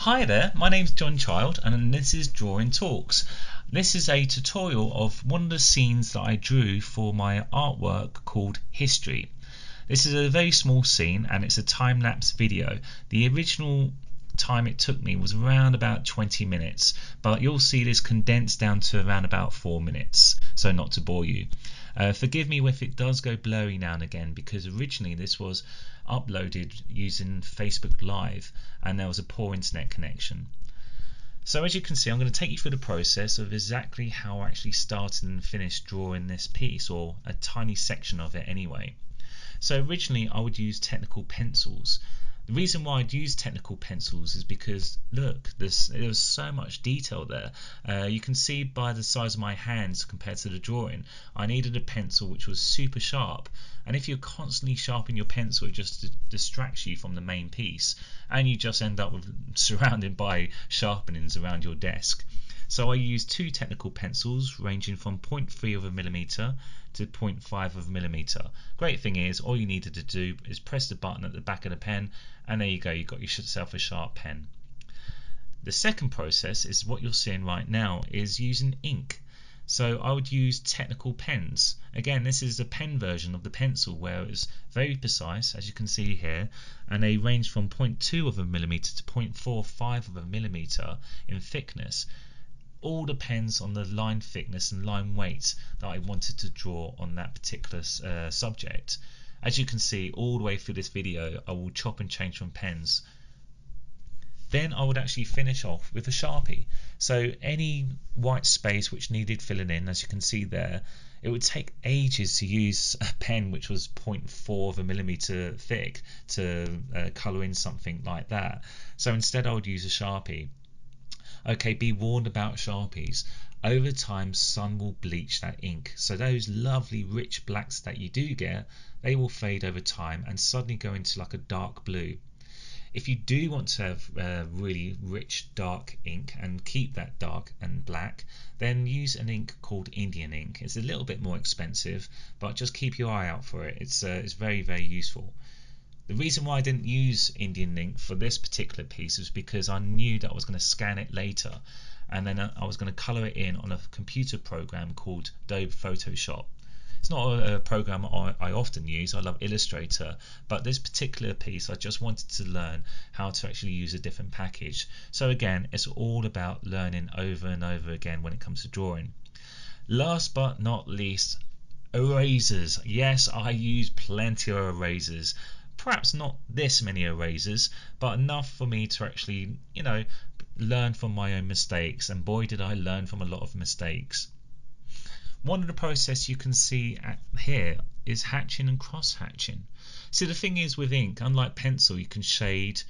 Hi there, my name's John Child and this is Drawing Talks. This is a tutorial of one of the scenes that I drew for my artwork called History. This is a very small scene and it's a time-lapse video. The original time it took me was around about 20 minutes, but you'll see this condensed down to around about 4 minutes, so not to bore you. Forgive me if it does go blurry now and again, because originally this was uploaded using Facebook Live and there was a poor internet connection. So as you can see, I'm going to take you through the process of exactly how I actually started and finished drawing this piece, or a tiny section of it anyway. So originally I would use technical pencils. The reason why I'd use technical pencils is because look, there's so much detail there. You can see by the size of my hands compared to the drawing, I needed a pencil which was super sharp, and if you're constantly sharpening your pencil, it just distracts you from the main piece and you just end up surrounded by sharpenings around your desk. So I used two technical pencils ranging from 0.3 of a millimeter to 0.5 of a millimeter. Great thing is, all you needed to do is press the button at the back of the pen and there you go, you've got yourself a sharp pen. The second process is what you're seeing right now, is using ink. So I would use technical pens. Again, this is the pen version of the pencil where it's very precise, as you can see here, and they range from 0.2 of a millimeter to 0.45 of a millimeter in thickness. All depends on the line thickness and line weight that I wanted to draw on that particular subject. As you can see, all the way through this video I will chop and change from pens. Then I would actually finish off with a Sharpie. So any white space which needed filling in, as you can see there, it would take ages to use a pen which was 0.4 of a millimeter thick to colour in something like that. So instead I would use a Sharpie. Okay, be warned about Sharpies. Over time, sun will bleach that ink, so those lovely rich blacks that you do get, they will fade over time and suddenly go into like a dark blue. If you do want to have really rich dark ink and keep that dark and black, then use an ink called Indian ink. It's a little bit more expensive, but just keep your eye out for it. It's very, very useful. The reason why I didn't use Indian ink for this particular piece was because I knew that I was going to scan it later and then I was going to colour it in on a computer program called Adobe Photoshop. It's not a program I often use. I love Illustrator, but this particular piece I just wanted to learn how to actually use a different package. So again, it's all about learning over and over again when it comes to drawing. Last but not least, erasers. Yes, I use plenty of erasers. Perhaps not this many erasers, but enough for me to actually, learn from my own mistakes, and boy did I learn from a lot of mistakes. One of the process you can see here is hatching and cross hatching. See, the thing is with ink, unlike pencil, you can shade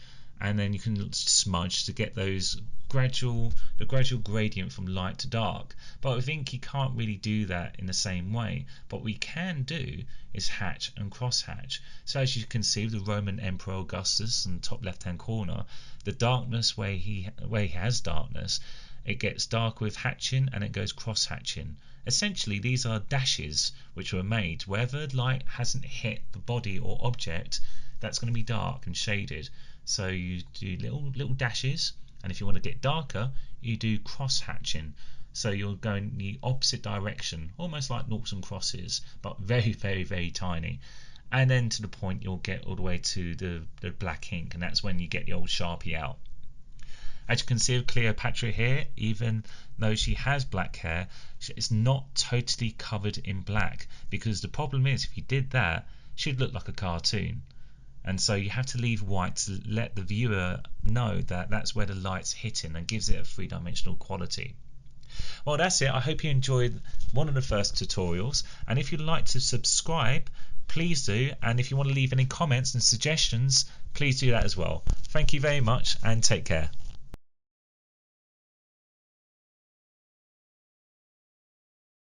and then you can smudge to get those gradual gradient from light to dark. But with ink you can't really do that in the same way. But what we can do is hatch and cross hatch. So as you can see with the Roman Emperor Augustus in the top left hand corner, the darkness where he has darkness, it gets dark with hatching and it goes cross hatching. Essentially these are dashes which were made wherever light hasn't hit the body or object, that's going to be dark and shaded. So you do little dashes, and if you want to get darker you do cross hatching. So you're going the opposite direction, almost like noughts and crosses, but very, very, very tiny. And then to the point you'll get all the way to the black ink, and that's when you get the old Sharpie out. As you can see with Cleopatra here, even though she has black hair, it's not totally covered in black, because the problem is if you did that, she'd look like a cartoon. And so you have to leave white to let the viewer know that that's where the light's hitting and gives it a three-dimensional quality. Well, that's it. I hope you enjoyed one of the first tutorials, and if you'd like to subscribe, please do, and if you want to leave any comments and suggestions, please do that as well. Thank you very much and take care.